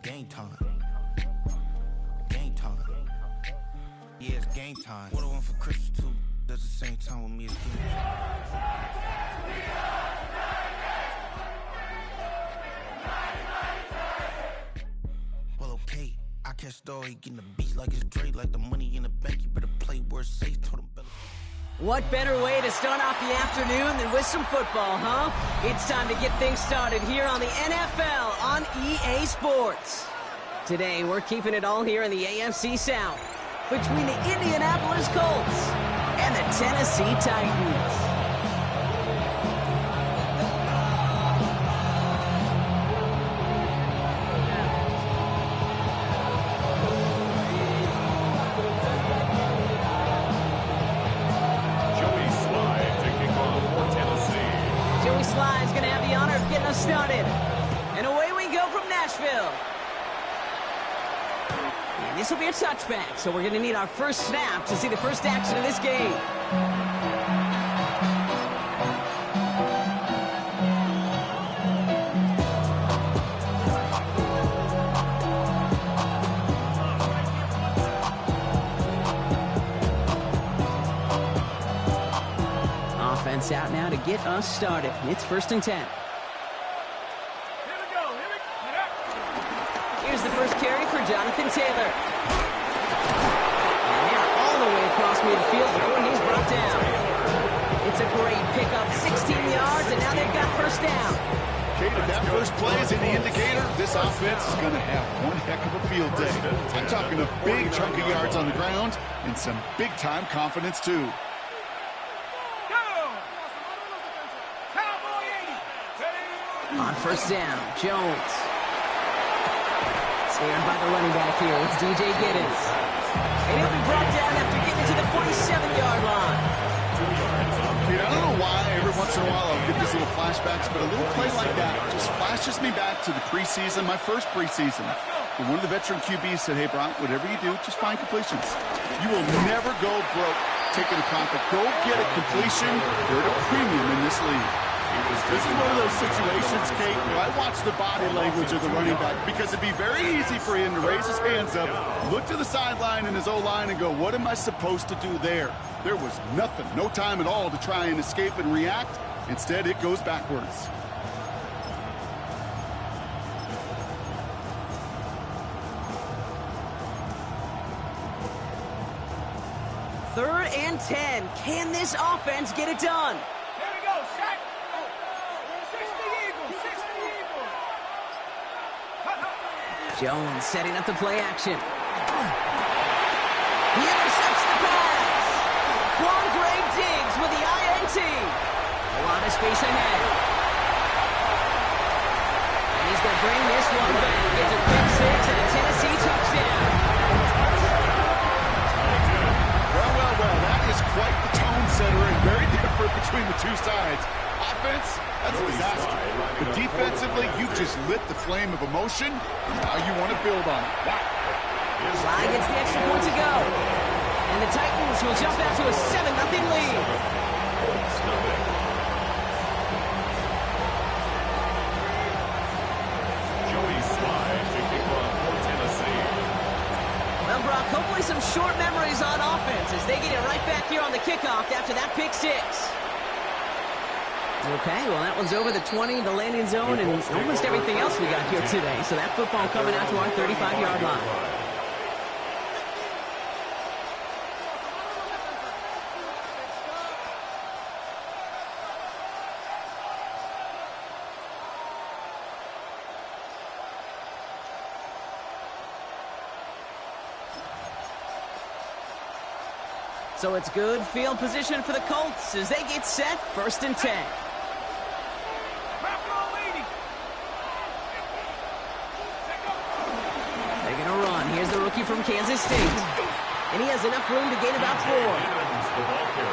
game time. Game time. Yeah, it's game time. What I want for Christmas too does the same time with me as game time. Well, okay, I catch the he getting the beats like it's Dre, like the money in the bank. You better play where it's safe. Told him better. What better way to start off the afternoon than with some football, huh? It's time to get things started here on the NFL on EA Sports. Today, we're keeping it all here in the AFC South between the Indianapolis Colts and the Tennessee Titans. Started. And away we go from Nashville. And this will be a touchback, so we're going to need our first snap to see the first action of this game. Offense out now to get us started. It's 1st and 10. Here's the first carry for Jonathan Taylor. And they're all the way across midfield before he's brought down. It's a great pickup, 16 yards, and now they've got first down. Kate, if that first play is any indicator, this offense is going to have one heck of a field day. I'm talking a big chunk of yards on the ground and some big-time confidence, too. On first down, Jones. Snared by the running back here. It's DJ Giddens. And he'll be brought down after getting to the 47-yard line. I don't know why every once in a while I'll get these little flashbacks, but a little play like that just flashes me back to the preseason, my first preseason. And one of the veteran QBs said, hey, Brock, whatever you do, just find completions. You will never go broke taking a profit. Go get a completion. They're at a premium in this league. This is one of those situations, Kate, where I watch the body language of the running back because it'd be very easy for him to raise his hands up, look to the sideline in his O-line and go, what am I supposed to do there? There was nothing, no time at all to try and escape and react. Instead, it goes backwards. Third and 10. Can this offense get it done? Jones setting up the play action. He intercepts the pass. Quandre Diggs with the INT. A lot of space ahead. And he's going to bring this one back. It's a quick 6 and a Tennessee touchdown. Well, that is quite the tone setter and very different between the two sides. Offense, that's a disaster. But defensively, you've just lit the flame of emotion. Now you want to build on it. Wow. Spdy gets the extra point to go. And the Titans will jump out to a 7-0 lead. Well, Brock, hopefully some short memories on offense as they get it right back here on the kickoff after that pick 6. Okay, well, that one's over the 20, the landing zone, and almost everything else we got here today. So that football coming out to our 35-yard line. So it's good field position for the Colts as they get set, 1st and 10. Here's the rookie from Kansas State. And he has enough room to gain about 4.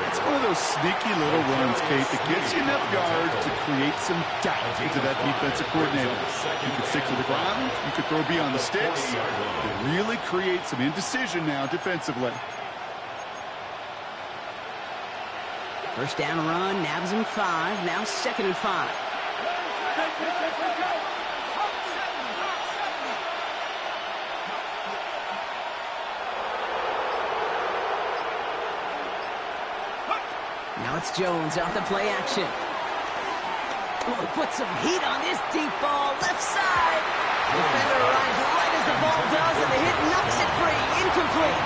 It's one of those sneaky little runs, Kate, that gives you enough yards to create some doubt into that defensive coordinator. You could stick to the ground. You could throw beyond the sticks. It really creates some indecision now defensively. First down run, nabs him 5. Now 2nd and 5. Now it's Jones off the play action. Oh, he put some heat on this deep ball, left side. Defender arrives right as the ball does, and the hit knocks it free. Incomplete.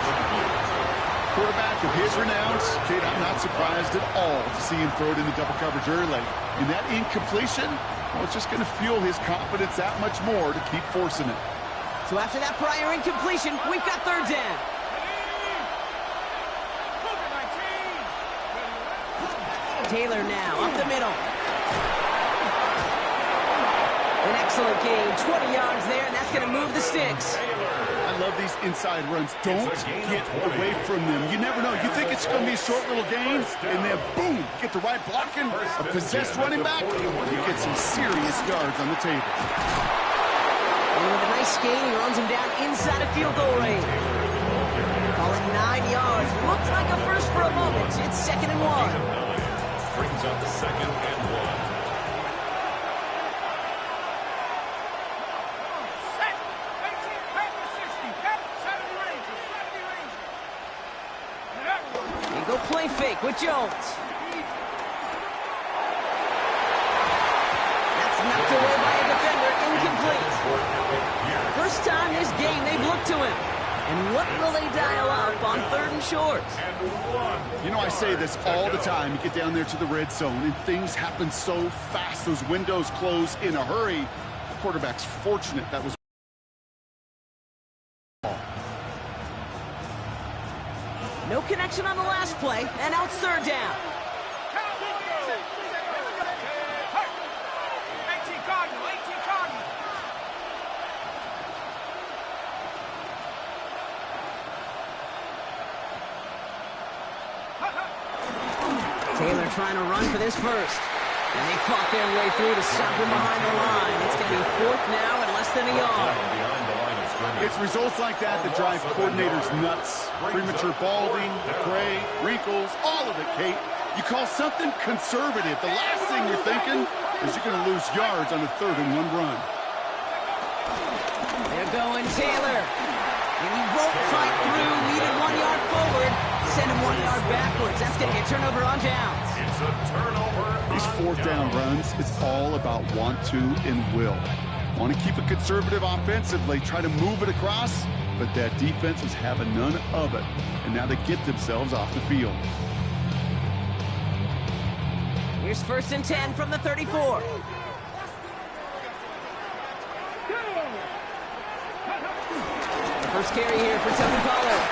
Quarterback of his renown, kid, I'm not surprised at all to see him throw it into double coverage early. And that incompletion, well, it's just going to fuel his confidence that much more to keep forcing it. So after that prior incompletion, we've got third down. Taylor now up the middle. An excellent gain, 20 yards there, and that's going to move the sticks. I love these inside runs. Don't get away from them. You never know. You think it's going to be a short little gain, and then boom, get the right blocking, a possessed running back, you get some serious yards on the table. And with a nice gain, he runs him down inside a field goal range. Call it 9 yards. Looks like a first for a moment. It's 2nd and 1. Brings up 2nd and 1. Go play fake with Jones. That's knocked away by a defender, incomplete. First time this game they've looked to him. And what will they dial up on 3rd and short? You know, I say this all the time. You get down there to the red zone, and things happen so fast. Those windows close in a hurry. The quarterback's fortunate that was. No connection on the last play, and now it's 3rd down. Taylor trying to run for this first. And they fought their way through to stop him behind the line. It's going to be 4th now at less than a yard. It's results like that that drive coordinators nuts. Premature balding, gray, wrinkles, all of it, Kate. You call something conservative. The last thing you're thinking is you're going to lose yards on a 3rd and 1 run. They're going Taylor. And he won't fight through. Needed 1 yard forward. Send him 1 yard backwards. That's going to get turned over on downs. It's a turnover. These 4th down runs, it's all about want to and will. Want to keep it conservative offensively, try to move it across, but that defense was having none of it. And now they get themselves off the field. Here's 1st and 10 from the 34. The first carry here for Tony Pollard.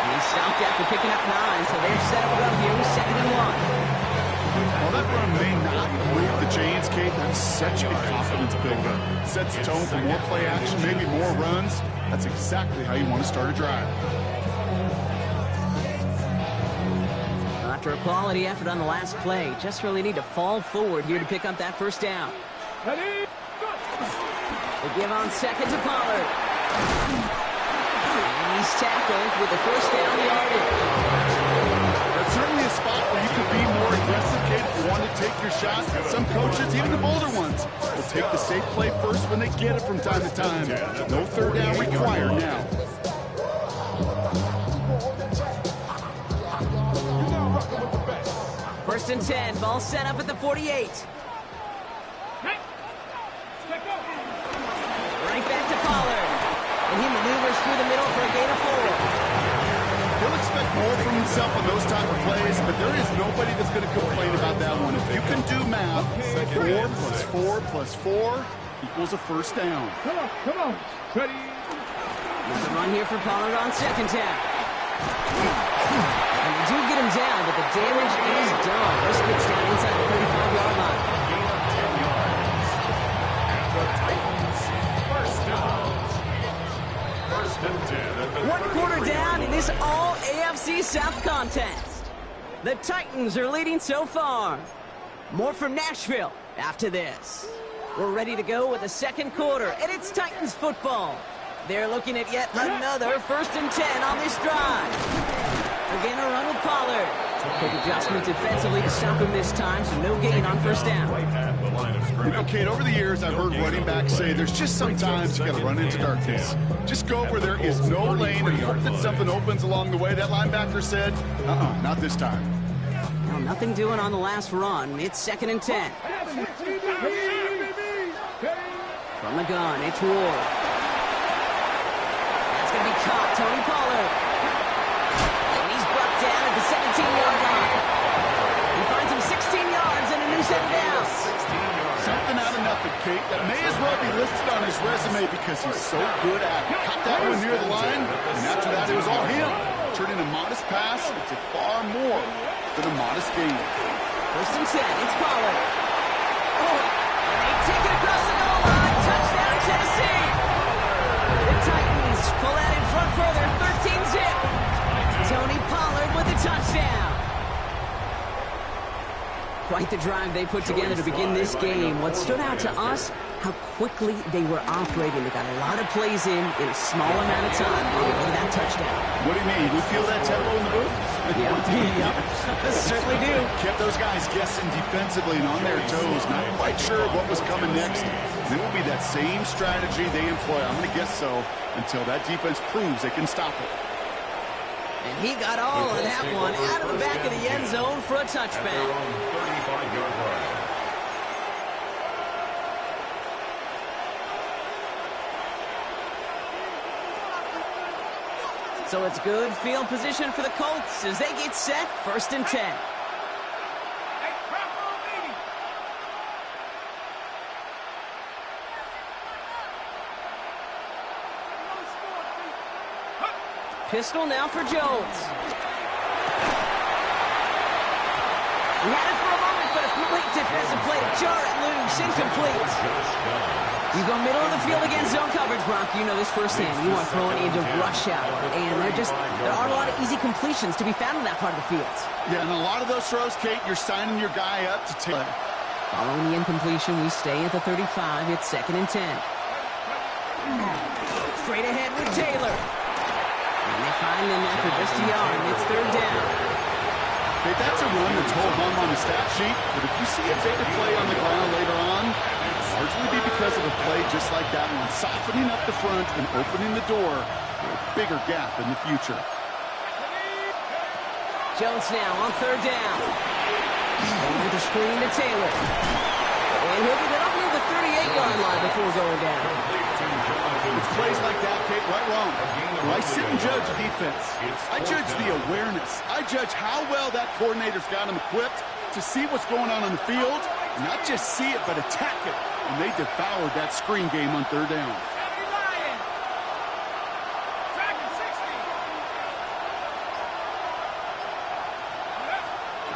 And he stopped after picking up 9, so they're set up here with 2nd and 1. While that run may not move the chains, Kate, that's such a confidence builder. Sets the tone for more play action, maybe more runs. That's exactly how you want to start a drive. After a quality effort on the last play, just really need to fall forward here to pick up that 1st down. They give on 2nd to Pollard. And he's tackled with the 1st down yardage. That's certainly a spot where you could be more aggressive, Kate, if you want to take your shots. Some coaches, even the bolder ones, will take the safe play first when they get it from time to time. No 3rd down required now. 1st and 10, ball set up at the 48. Right back to Pollard. And he maneuvers through the middle for a gain of 4. He'll expect more from himself on those type of plays, but there is nobody that's going to complain about that one. If you can do math, 4 plus 4 plus 4 equals a 1st down. Come on. Ready? There's a run here for Pollard on 2nd down. And they do get him down, but the damage is done. This gets down inside the 35-yard line. Gain of 10 yards. And the Titans, 1st down. 1st and 10 at the 1 quarter down in this all-AFC South contest. The Titans are leading so far. More from Nashville after this. We're ready to go with the 2nd quarter, and it's Titans football. They're looking at yet another 1st and 10 on this drive. Again, a run with Pollard. Quick adjustment defensively to stop him this time, so no gain on first down. You know, Kate, over the years, I've heard running backs say there's just sometimes you got to run into darkness. Just go where there is no lane and hope that something opens along the way. That linebacker said, not this time. Well, nothing doing on the last run. It's 2nd and 10. From the gun, it's Ward. That's going to be caught. Tony Pollard. And he's brought down at the 17-yard line. He finds him 16 yards and a new set of downs. Something out of nothing, Kate. That may as well be listed on his resume because he's so good at it. Caught that one near the line, and after that, it was all him. Turning a modest pass into far more than a modest gain. 1st and 10, it's Pollard. Oh, and they take it across the goal line. Touchdown, Tennessee. The Titans pull out in front further, 13-zip. Tony Pollard with the touchdown. Quite the drive they put together to begin this game. What stood out to us, how quickly they were operating. They got a lot of plays in a small amount of time on the way to that touchdown. What do you mean? We feel that tempo in the booth? Yeah, certainly do. Kept those guys guessing defensively and on their toes, not quite sure what was coming next. And it will be that same strategy they employ, I'm going to guess so, until that defense proves they can stop it. And he got all of that one out of the back of the end zone for a touchback. So it's good field position for the Colts as they get set, 1st and 10. Pistol now for Jones. He had it for a moment, but a complete defensive play to jar it loose, incomplete. You go middle of the field against zone coverage, Brock. You know this firsthand. You want throwing into rush hour, and there aren't a lot of easy completions to be found in that part of the field. Yeah, and a lot of those throws, Kate, you're signing your guy up to take. Following the incompletion, we stay at the 35. It's 2nd and 10. Straight ahead with Taylor. And they find him after just a yard. It's 3rd down. Okay, that's a run that's hold on the stat sheet, but if you see a bigger play on the ground later on, largely be because of a play just like that one, softening up the front and opening the door for a bigger gap in the future. Jones now on 3rd down. Over the screen to Taylor. And he'll get it up near the 38-yard line before going down. It's plays like that, Kate, right wrong. I sit and judge defense. I judge the awareness. I judge how well that coordinator's got him equipped to see what's going on the field, not just see it, but attack it. And they devoured that screen game on 3rd down.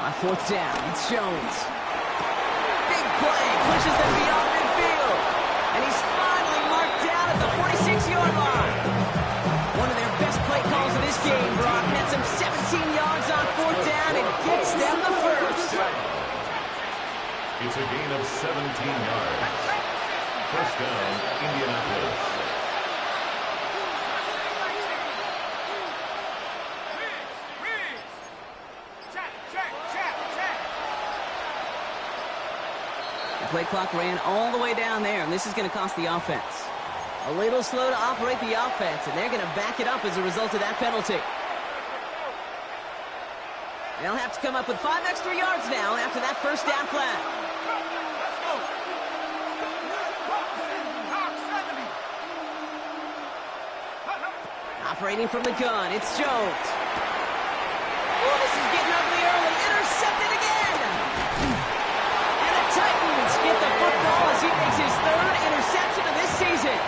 On 4th down, it's Jones. Big play, pushes them beyond midfield. And he's finally marked down at the 46-yard line. One of their best play calls of this game, Brock. Nets him 17 yards on 4th down and gets them the first. It's a gain of 17 yards. 1st down, Indianapolis. The play clock ran all the way down there, and this is going to cost the offense. A little slow to operate the offense, and they're going to back it up as a result of that penalty. They'll have to come up with 5 extra yards now after that 1st down flag. Operating from the gun, it's Jones. Oh, this is getting ugly early. Intercepted again. And the Titans get the football as he makes his 3rd interception of this season.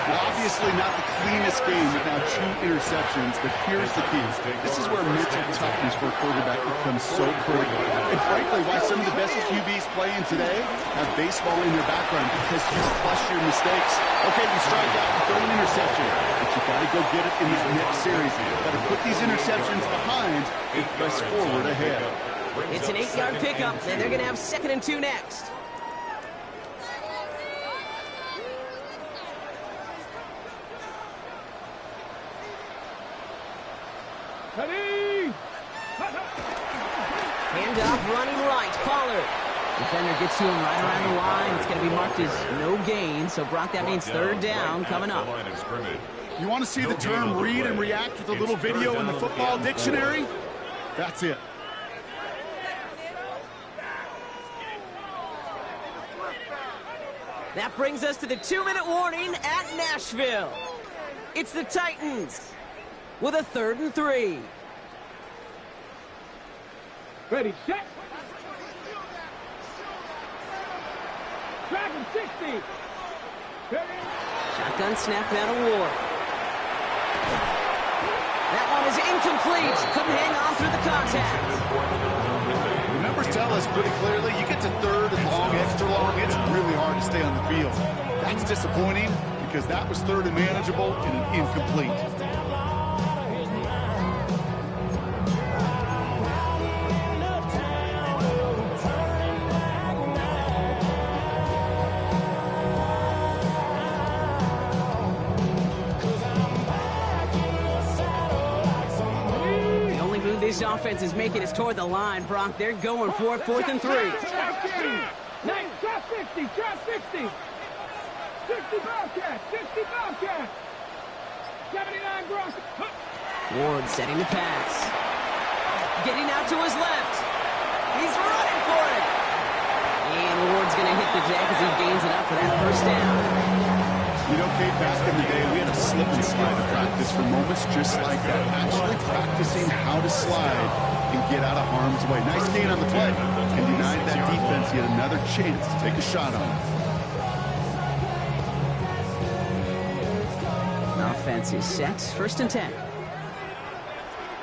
Well, obviously not the cleanest game with now 2 interceptions, but here's the key. This is where mental toughness for a quarterback becomes so critical. And frankly, why some of the best QBs playing today have baseball in their background, because you flush your mistakes. Okay, you strike out and throw an interception, but you got to go get it in this next series. You got to put these interceptions behind and press forward ahead. It's an 8-yard pickup, and they're going to have 2nd and 2 next. Ready! Handoff running right. Pollard. Defender gets to him right around the line. It's going to be marked as no gain. So, Brock, that means third down coming up. You want to see the term read and react with a little video in the football dictionary? That's it. That brings us to the 2-minute warning at Nashville. It's the Titans with a 3rd and 3. Ready, set. Dragon 60. Shotgun snap out of Ward. That one is incomplete. Couldn't hang on through the contact. The numbers tell us pretty clearly, you get to 3rd and long, extra long, it's really hard to stay on the field. That's disappointing because that was 3rd and manageable and an incomplete. This offense is making us toward the line, Brock. They're going for it, 4th and 3. Nice, drop 60, drop 60. 60 Bobcat, 60 Bobcat. 79 Brock. Ward setting the pass. Getting out to his left. He's running for it. And Ward's going to hit the deck as he gains it up for that first down. You know, Kate, back in the day, we had a slip and slide to practice for moments just like that. Actually practicing how to slide and get out of harm's way. Nice gain on the play. And denied that defense yet another chance to take a shot on it. Offense is set. 1st and 10.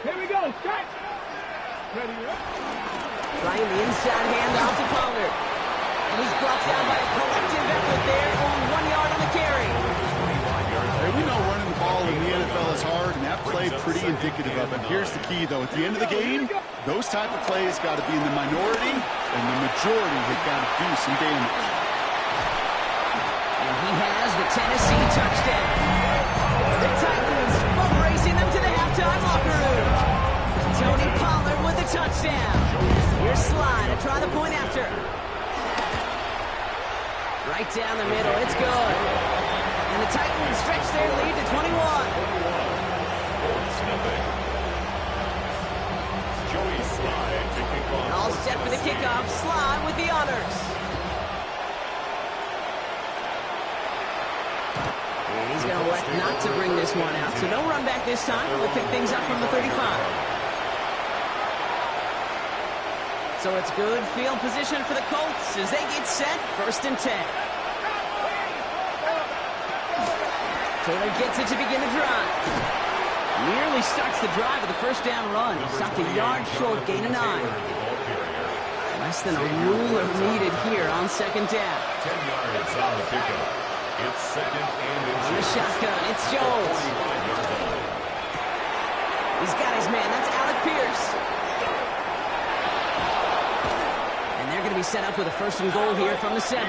Here we go, set. Ready, Trying the inside handoff to Pollard. And he's brought down by a collective effort there. Only 1 yard on the carry. Hey, we know running the ball in the NFL is hard, and that play pretty indicative of it. Here's the key, though. At the end of the game, those type of plays got to be in the minority, and the majority have got to do some damage. And he has the Tennessee touchdown. The Titans boat racing them to the halftime locker room. Tony Pollard with the touchdown. Here's Spdy to try the point after. Right down the middle, it's good. And the Titans stretch their lead to 21. All set for the kickoff. Spdy with the honors. And he's going to elect not to bring this one out. So no run back this time. We'll pick things up from the 35. So it's good field position for the Colts as they get set. 1st and 10. Taylor gets it to begin the drive. Nearly starts the drive with a 1st down run. Stopped a yard short, gain of 9. Less than a ruler needed here on 2nd down. 10 yards on the pickup. It's 2nd and On the shotgun, it's Jones. He's got his man. That's Alec Pierce. And they're going to be set up with a 1st and goal here from the 7.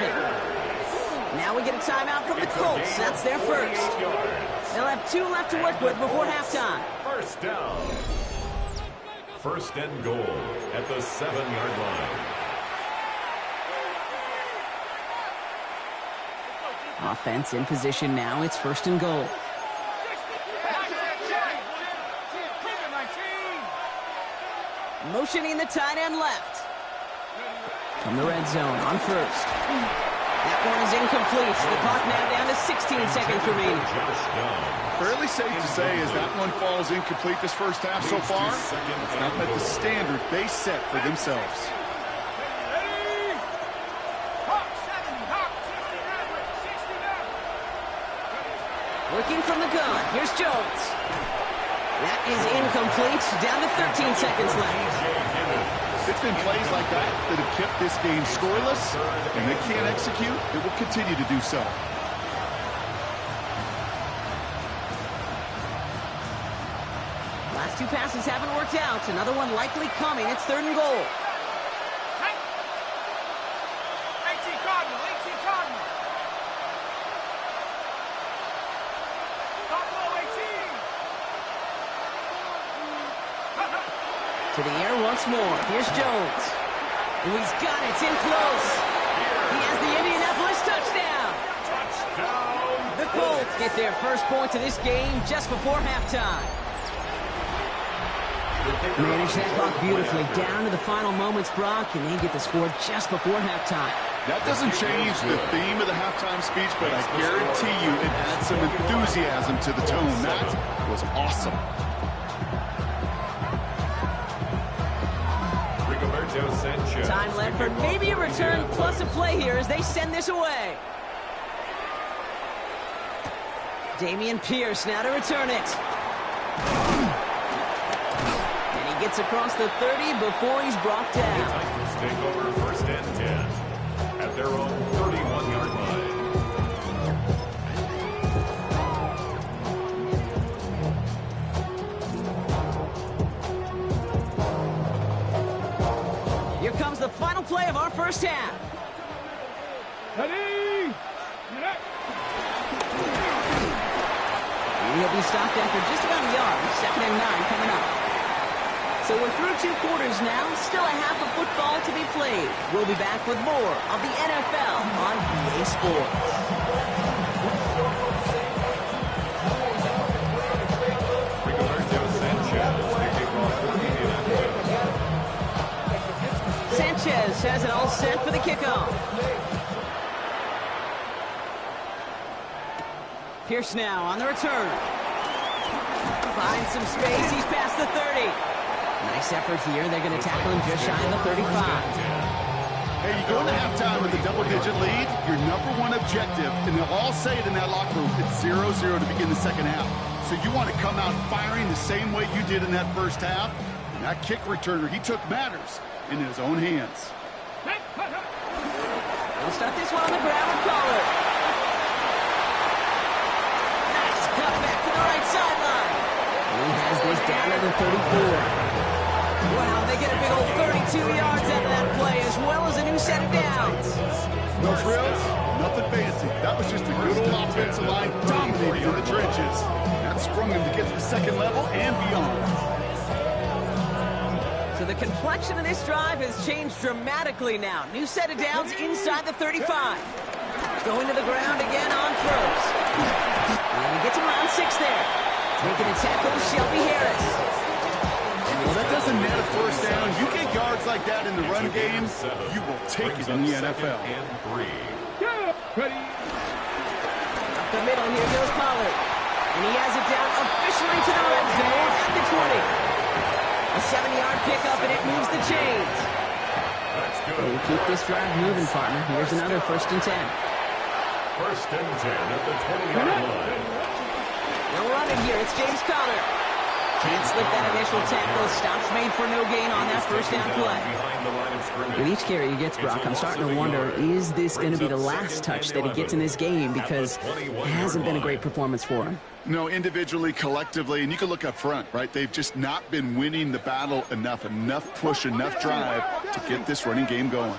Now we get a timeout from the Colts. That's their first. They'll have 2 left to work with before halftime. 1st down. 1st and goal at the 7-yard line. Offense in position now. It's 1st and goal. Motioning the tight end left. From the red zone on 1st. That one is incomplete. The clock now down to 16 seconds remaining. Fairly safe to say as that one falls incomplete this first half so far, it's not met the standard they set for themselves. Looking from the gun. Here's Jones. That is incomplete. Down to 13 seconds left. It's been plays like that that have kept this game scoreless, and they can't execute. It will continue to do so. Last 2 passes haven't worked out. Another one likely coming. It's 3rd and goal. To the air once once more. Here's Jones. Oh, he's got it. It's in close. He has the Indianapolis touchdown. The Colts get their first points of this game just before halftime. Manage that clock beautifully down to the final moments, Brock, and they get the score just before halftime. That doesn't change the theme of the halftime speech, but I guarantee you it adds some enthusiasm to the tone. That was awesome. Time left for maybe a return plus a play here as they send this away. Dameon Pierce now to return it. And he gets across the 30 before he's brought down. The Titans take over first and 10 at their own 31-yard line. Here comes the final play of our first half. Ready? He'll be stopped after just about a yard. 2nd and 9 coming up. So we're through 2 quarters now. Still a half of football to be played. We'll be back with more of the NFL on EA Sports. Sanchez has it all set for the kickoff. Pierce now on the return. Finds some space. He's past the 30. Nice effort here. They're going to tackle him just shy of the 35. Hey, you go into halftime with a double-digit lead, your number one objective, and they'll all say it in that locker room, it's 0-0 to begin the second half. So you want to come out firing the same way you did in that first half. And that kick returner, he took matters in his own hands. We'll start this one on the ground with Pollard. Nice cut back to the right sideline. He has this down to the 34. Wow, they get a big old 32 yards out of that play, as well as a new set of downs. No frills, nothing fancy. That was just a good old offensive line dominating in the trenches. That sprung him to get to the second level and beyond. So the complexion of this drive has changed dramatically now. New set of downs inside the 35. Going to the ground again on first. And he gets him around 6 there. Making a tackle, Shelby Harris. Well, that doesn't net a first down. You get yards like that in the run game, you will take it in the NFL. Ready? Up the middle, here goes Pollard. And he has it down officially to the red zone at the 20. A 7-yard pickup, and it moves the chains. And keep this drive moving, partner. Here's another 1st and 10. 1st and 10 at the 20-yard line. They'll run it here. It's James Conner. Can't slip that initial tackle. Stops made for no gain on that first down play. With each carry he gets, Brock, I'm starting to wonder, is this going to be the last touch that he gets in this game? Because it hasn't been a great performance for him. No, individually, collectively, and you can look up front, right? They've just not been winning the battle enough push, enough drive to get this running game going.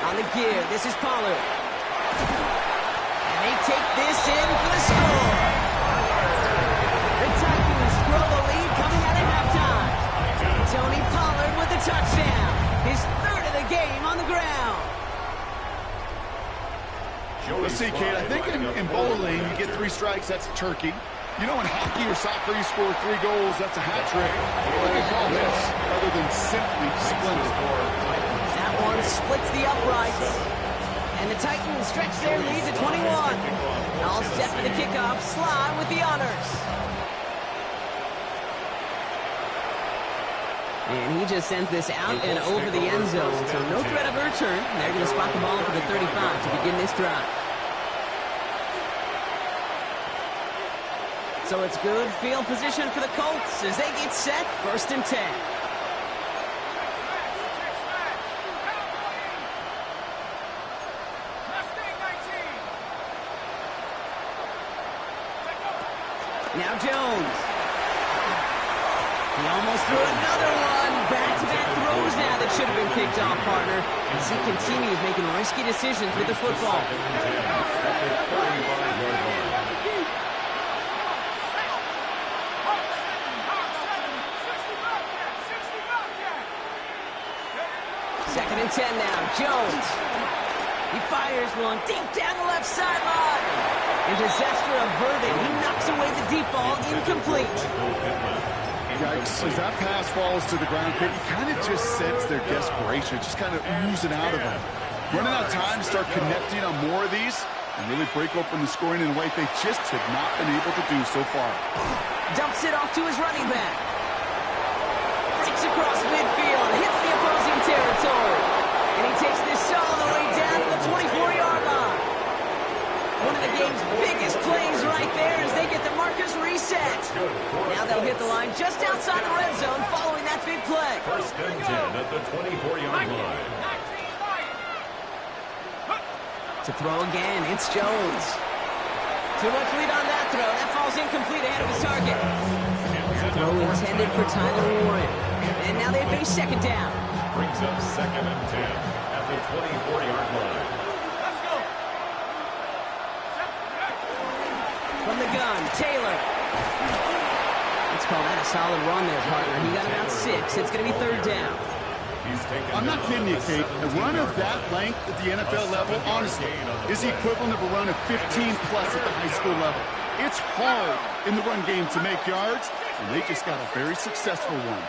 On the give, this is Pollard. And they take this in for the score. The Titans grow the lead coming out at halftime. Tony Pollard with the touchdown. His 3rd of the game on the ground. Let's see, Kate, I think in bowling, you get 3 strikes, that's a turkey. You know, in hockey or soccer, you score 3 goals, that's a hat trick. What do you call this other than simply splendid? That one splits the uprights. And the Titans stretch their lead to 21. All set for the kickoff. Sly with the honors. And he just sends this out and over the end zone. So no threat of a return. They're going to spot the ball for the 35 to begin this drive. So it's good field position for the Colts as they get set. 1st and 10. Now Jones. He almost threw another one. Back-to-back throws now that should have been picked off, partner. As he continues making risky decisions with the football. Second and 10 now. Jones. He fires one deep down the left sideline. And disaster averted. He knocks away the deep ball. Incomplete. Yikes. As that pass falls to the ground, you kind of just sense their desperation, just kind of oozing out of them. Running out of time to start connecting on more of these and really break open the scoring in a way they just have not been able to do so far. Dumps it off to his running back. Breaks across midfield, hits the opposing territory. And he takes this all the way down to the 24-yard line. One of the game's biggest plays right there as they get the markers reset. Now they'll hit the line just outside the red zone following that big play. First and 10 at the 24-yard line. To throw again, it's Jones. Too much lead on that throw. That falls incomplete ahead of his target. Throw intended for Tyler Warren. And now they face second down. Brings up second and 10 at the 24-yard line. From the gun, Taylor. Let's call that a solid run there, partner. He got about 6. It's going to be third down. I'm not kidding you, Kate. A run of that length at the NFL level, honestly, is the equivalent of a run of 15-plus at the high school level. It's hard in the run game to make yards, and they just got a very successful one.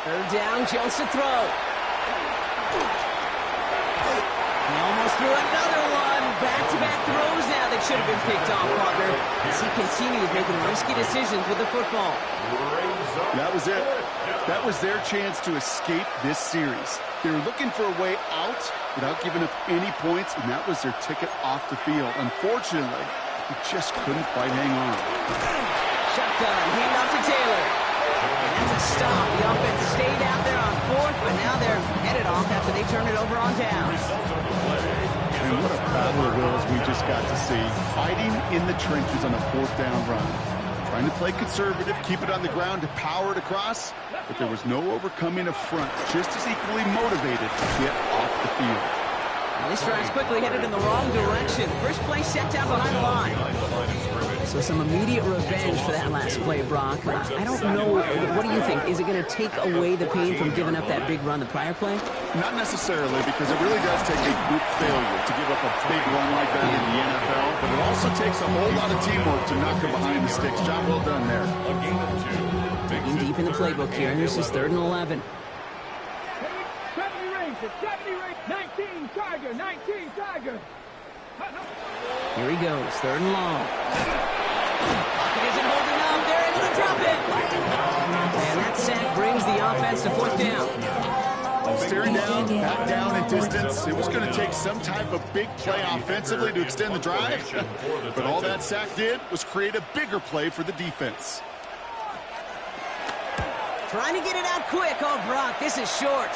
Third down, Jones to throw. He almost threw another one. Back-to-back throws now that should have been picked off, partner, as he continues making risky decisions with the football. That was it. That was their chance to escape this series. They were looking for a way out without giving up any points, and that was their ticket off the field. Unfortunately, he just couldn't quite hang on. Shotgun, hand off to Taylor. And that's a stop. The offense stayed out there on fourth, but now they're headed off after they turn it over on down. And what a battle of wills we just got to see. Fighting in the trenches on a fourth down run. Trying to play conservative, keep it on the ground to power it across, but there was no overcoming a front, just as equally motivated to get off the field. Well, these drives quickly headed in the wrong direction. First play set down behind the line. So some immediate revenge for that last play, Brock. I don't know. What do you think? Is it going to take away the pain from giving up that big run the prior play? Not necessarily, because it really does take a group failure to give up a big run like that in the NFL, but it also takes a whole lot of teamwork to knock them behind the sticks. Job well done there. Digging deep in the playbook here. This is 3rd and 11. 19 Tiger, 19 Tiger. Here he goes, 3rd and long. Pocket isn't holding up. They're able to drop it. And that sack brings the offense to 4th down. Staring down, back down in distance. It was going to take some type of big play offensively to extend the drive. But all that sack did was create a bigger play for the defense. Trying to get it out quick. Oh, Brock, this is short.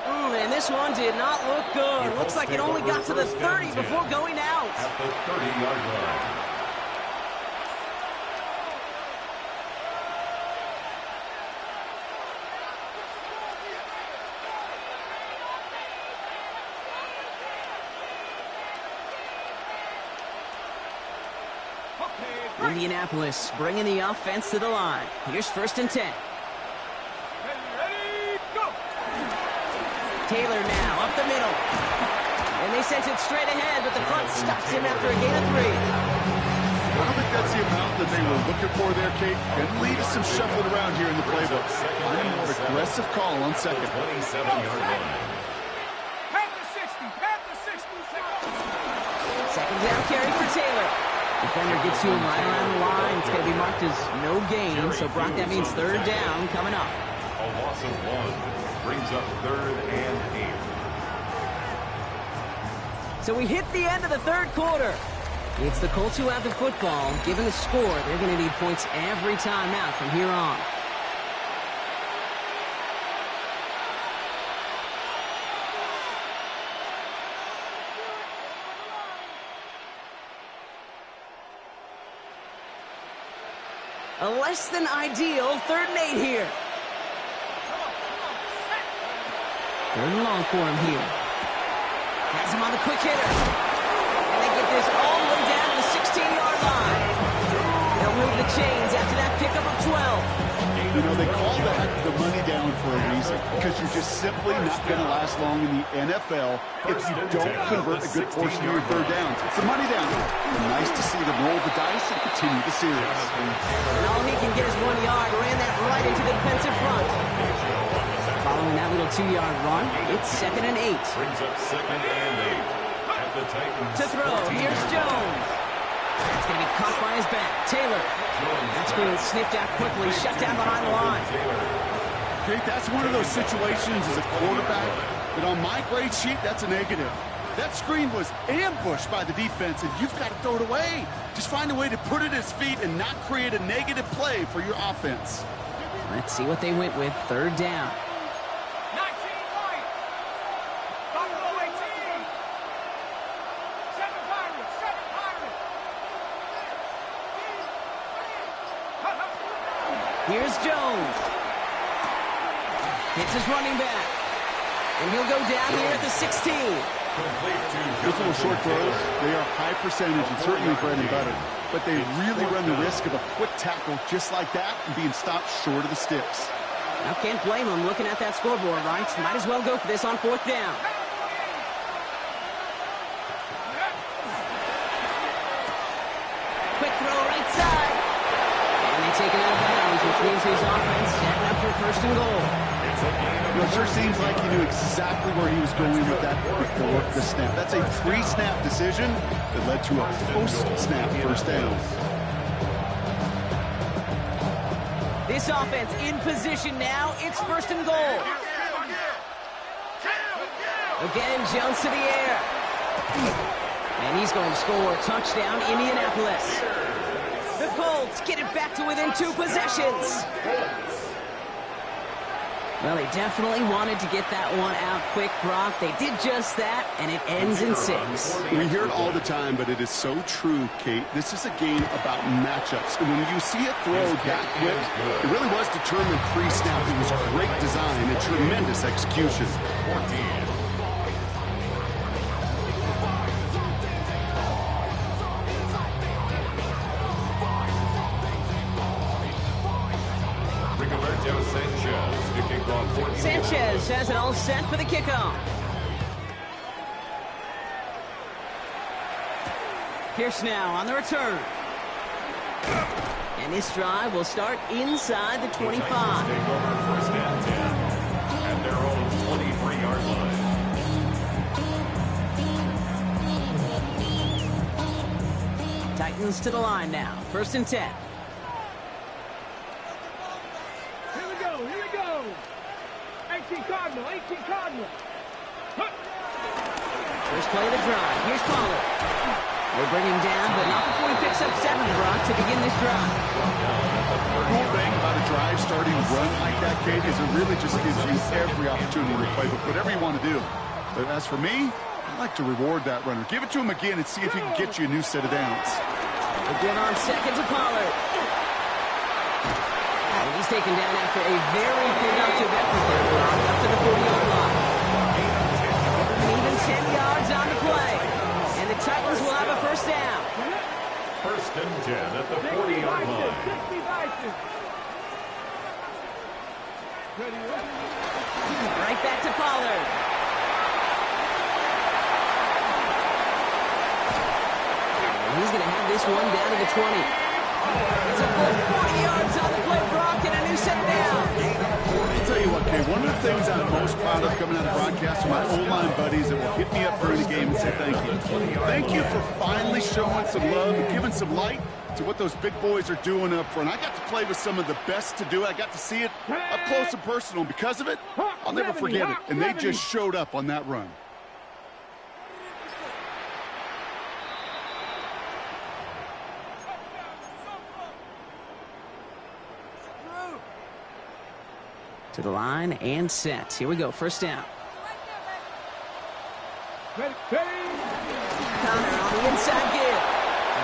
And this one did not look good. Looks like it only got to the 30 before going out. At the 30-yard line. Indianapolis bringing the offense to the line. Here's 1st and 10. Taylor now up the middle. And they sent it straight ahead, but the front stops him after a gain of 3. I don't think that's the amount that they were looking for there, Kate. And leaves some shuffling around here in the playbook. A more aggressive call on second. 27-yard line. Second down carry for Taylor. Defender gets to him right around the line. It's going to be marked as no gain. So, Brock, that means 3rd down coming up. A loss of 1 brings up 3rd and 8. So we hit the end of the 3rd quarter. It's the Colts who have the football. Given the score, they're going to need points every time out from here on. A less than ideal 3rd and 8 here. 3rd and long for him here. Has him on the quick hitter. And they get this all the way down to the 16-yard line. They'll move the chains after that pickup of 12. You know, they call that the money down for a reason, because you're just simply not going to last long in the NFL if you don't convert a good portion of your third downs. It's the money down. And nice to see them roll the dice and continue the series. And all he can get is 1 yard. Ran that right into the defensive front. Following that little 2-yard run, it's 2nd and 8. Brings up 2nd and 8. At the Titans. To throw, here's Jones. That's going to be caught by his back. Taylor. That screen sniffed out quickly, shut down behind the line. Okay, that's one of those situations as a quarterback that on my grade sheet, that's a negative. That screen was ambushed by the defense, and you've got to throw it away. Just find a way to put it at his feet and not create a negative play for your offense. Let's see what they went with. 3rd down. 19 right. Buffalo 18. 7 Pirates. 7 Pirates. Here's Jones. Hits his running back. And he'll go down here at the 16. Those little short throws, they are high percentage and certainly bread and butter. But they really run the risk of a quick tackle just like that and being stopped short of the sticks. Now can't blame him looking at that scoreboard, right? Might as well go for this on 4th down. Quick throw right side. And they take it out of bounds, which means his offense setting up for 1st and goal. Well, it sure seems like he knew exactly where he was going with that before the snap. That's a pre-snap decision that led to a post-snap 1st down. This offense in position now. It's 1st and goal. Again, Jones to the air. And he's going to score a touchdown, Indianapolis. The Colts get it back to within 2 possessions. Well, they definitely wanted to get that one out quick, Brock. They did just that, and it ends in 6. We hear it all the time, but it is so true, Kate. This is a game about matchups. And when you see a throw that quick, it really was determined pre-snap. It was great design and tremendous execution. 14. Sanchez has it all set for the kickoff. Pierce now on the return. And this drive will start inside the 25. Take over 1st and 10 at their own 23-yard line. Titans to the line now. 1st and 10. Here we go. 18 Cardinal. First play of the drive. Here's Pollard. We'll bring him down, but not before he picks up 7, Brock, to begin this drive. The cool thing about a drive starting run like that, Kate, is it really just gives you every opportunity to play with whatever you want to do. But as for me, I like to reward that runner. Give it to him again and see if he can get you a new set of downs. Again on 2nd to Pollard. And he's taken down after a very productive effort there, Brock, up to the 40-yard line. And even 10 yards on the play. And the Titans will have a 1st down. 1st and 10 at the 40-yard line. Right back to Pollard. And he's going to have this one down to the 20. It's a full 40 yards on the play, Brock, and a new set down. I'll tell you what, Kay, one of the things I'm most proud of coming out of broadcast are my O-line buddies that will hit me up during the game and say thank you. Thank you for finally showing some love and giving some light to what those big boys are doing up front. I got to play with some of the best to do it. I got to see it up close and personal. Because of it, I'll never forget it. And they just showed up on that run. To the line and set. Here we go. 1st down. Ready. Connor on the inside give.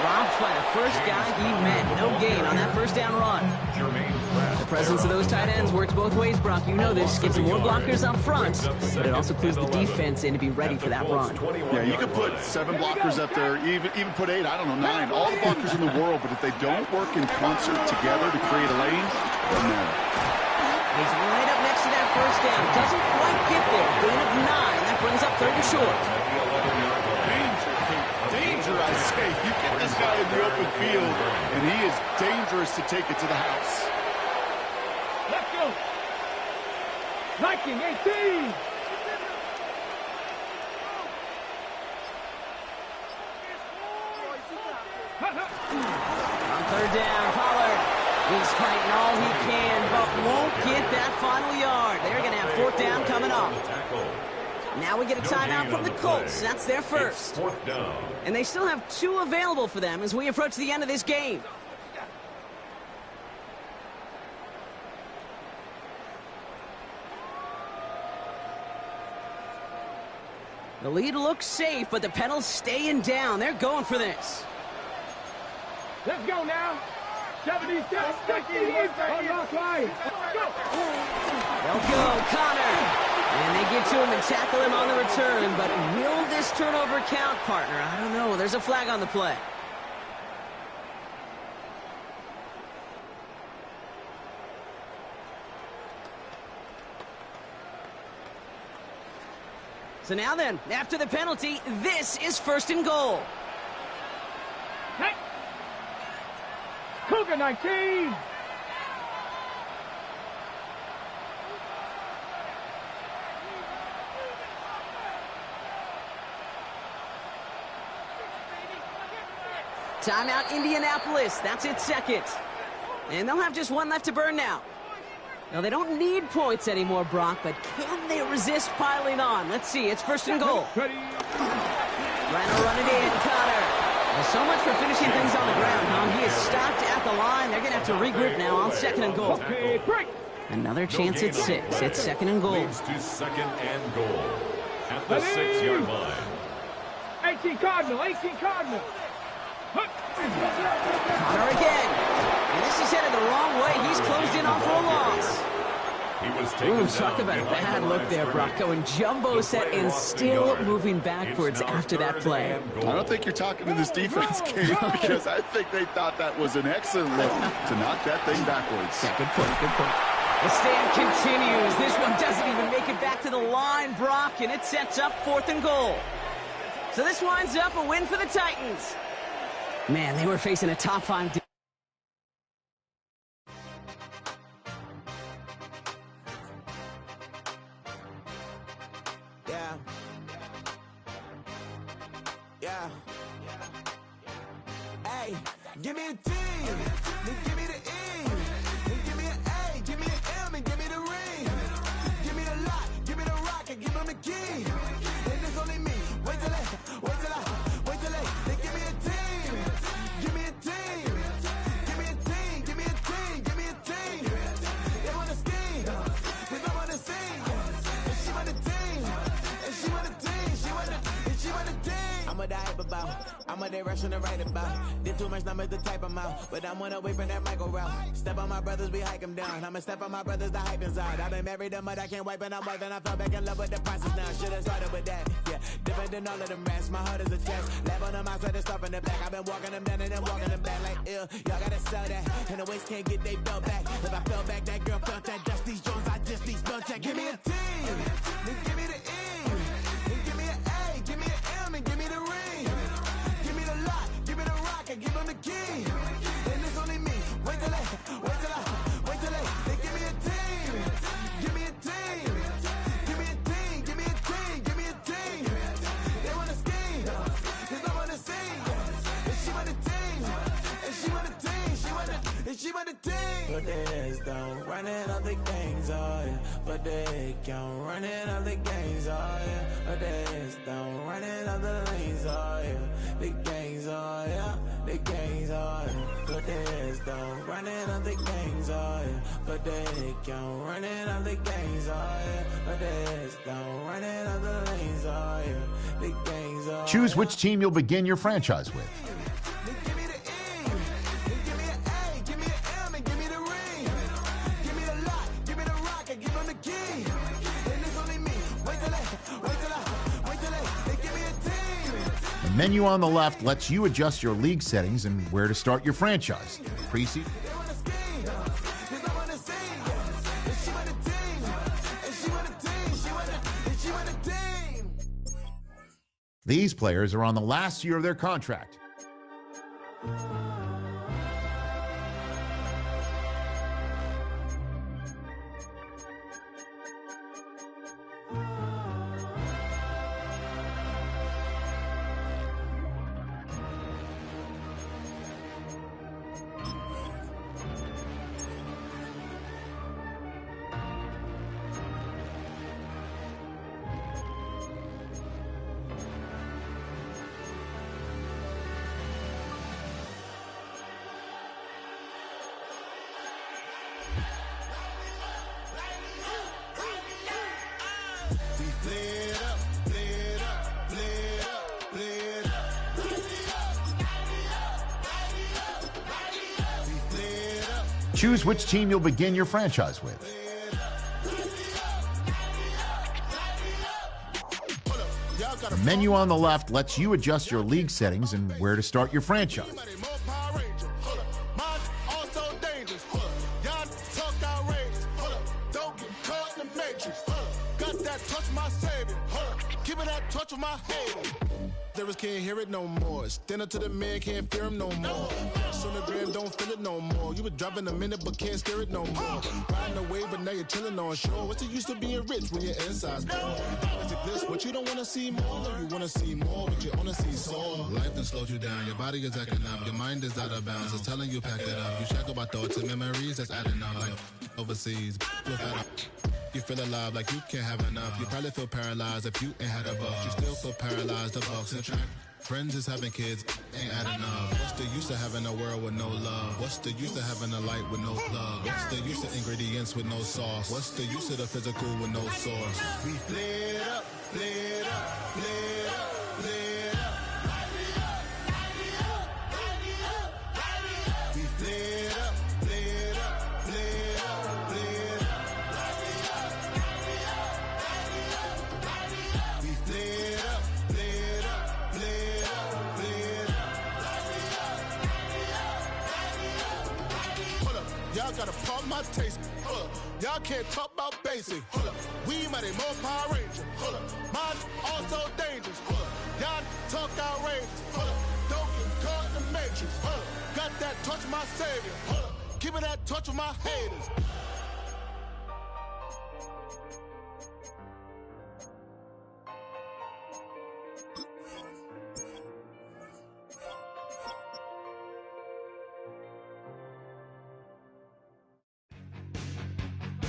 Dropped by the first guy he met. No gain on that 1st down run. Jermaine Pratt. The presence of those tight ends works both ways, Brock. You know this. Gives them more blockers up front, but it also clues the defense in to be ready for that run. Yeah, you could put 7 blockers up there, even put 8, I don't know, 9. All the blockers in the world, but if they don't work in concert together to create a lane, it doesn't matter. He's right up next to that first down. Doesn't quite get there. Gain of 9. That brings up 3rd and short. Danger, I say. You get this guy in the open field, and he is dangerous to take it to the house. Let's go. Viking 18. On 3rd down, Pollard. He's fighting all he can, but won't get that final yard. They're going to have 4th down coming up. Now we get a timeout from the Colts. That's their first. And they still have 2 available for them as we approach the end of this game. The lead looks safe, but the pedal's staying down. They're going for this. Let's go now. 70 steps. Unlock line. They'll go, Connor. And they get to him and tackle him on the return. But will this turnover count, partner? I don't know. There's a flag on the play. So now then, after the penalty, this is 1st and goal. Hey. Cougar 19. Timeout, Indianapolis. That's its 2nd. And they'll have just 1 left to burn now. Now, they don't need points anymore, Brock, but can they resist piling on? Let's see. It's 1st and goal. Ready. Trying to run it in, Connor. Well, so much for finishing things on the ground, huh? He is stopped at the line. They're going to have to regroup now on 2nd and goal. Okay, break. Another chance at 6. It's 2nd and goal. Leads to 2nd and goal at the 6-yard line. 18 Cardinal. 18 Cardinal. Connor again. And this is headed the wrong way. He's closed in on for a loss. Ooh, talk about a bad look there, Brock. Going jumbo set and still moving backwards after that play. I don't think you're talking to this defense, Kate, because I think they thought that was an excellent look to knock that thing backwards. Yeah, good point, good point. The stand continues. This one doesn't even make it back to the line, Brock, and it sets up 4th and goal. So this winds up a win for the Titans. Man, they were facing a top 5 Yeah. Hey, give me a T, then give me the E, then give me an A, give me an M, and give me the ring. Give me the lock, give me the rock, and give him the key. And it's only me. Wait till they give me a team. Give me a team. Give me a team. Give me a team. Give me a team. They want to scheme, 'cause I want to sing. And she want a team. And she want a team. She want a team. I'm what I hype about. I'm what they rushing to write about. Did too much numbers to type them out. But I'm one away from that Michael route. Step on my brothers, we hike them down. I'ma step on my brothers, the hype inside. I've been married them, but I can't wipe and I'm wiping. I fell back in love with the process now. Should've started with that. Yeah, different than all of them rats. My heart is a test. Lab on them outside, stuff in the back. I've been walking them down and then walking them back like ill. Y'all gotta sell that. And the waist can't get they belt back. If I fell back, that girl felt that. Just these Jones, I just need spell check. Give me a team. Then give me the E. Then give me an A. Give me an M and give me the ring. Give me the lock. Give me the rock and give him the key. And it's only me. Wait till they give me a team. Give me a team. Give me a team. Give me a team. Give me a team. They wanna scheme, 'cause I wanna sing. And she want a team. And she want a team. She want a team. Put their heads down, running all the gangs, oh yeah. But they count, running all the gangs, oh yeah. Put their heads down, running all the lanes, oh yeah. The gangs, oh yeah. The gangs, oh yeah. Put their heads down, running all the gangs, oh yeah. But they count, running all the gangs, oh yeah. Put their heads down, running all the lanes, oh yeah. The gangs, oh yeah. Choose which team you'll begin your franchise with. Give me the E, give me an A, give me an M, and give me the ring. give them the key. And it's only me. Wait till they give me a team. The menu on the left lets you adjust your league settings and where to start your franchise. Preseason. They wanna scheme, 'cause I wanna sing. And she want a team, and she want a team, and she want a team. These players are on the last year of their contract. Choose which team you'll begin your franchise with. The menu on the left lets you adjust your league settings and where to start your franchise. Lyrics can't hear it no more. Stand up to the man, can't fear him no more. Sonogram don't feel it no more. You were driving a minute but can't steer it no more. Riding away but now you're chilling on shore. What's the use of being rich when your inside's poor? It's a bliss, what you don't want to see more. No, you want to see more, but you only see sore. Life done slowed you down, your body is acting up. Your mind is out of bounds, it's telling you pack it up. You shackle by thoughts and memories that's adding up. Like overseas, you feel alive like you can't have enough. You probably feel paralyzed if you ain't had a buck. You still feel paralyzed, the box and track. Friends is having kids, ain't adding up. What's the use of having a world with no love? What's the use of having a light with no plug? What's the use of ingredients with no sauce? What's the use of the physical with no source? We played up, played up, played up, played up. We played up, played up, played up, played up. We played up, played up, played up, played up. Hold up, y'all gotta pump my taste. Hold up, y'all can't talk about basic. Hold up, we mighty more Power Ranger. Hold up, mine also dangerous. Hold up, y'all talk outrageous. Hold up, don't get caught in the matrix. Hold up, got that touch of my savior. Hold up, keeping that touch with my haters.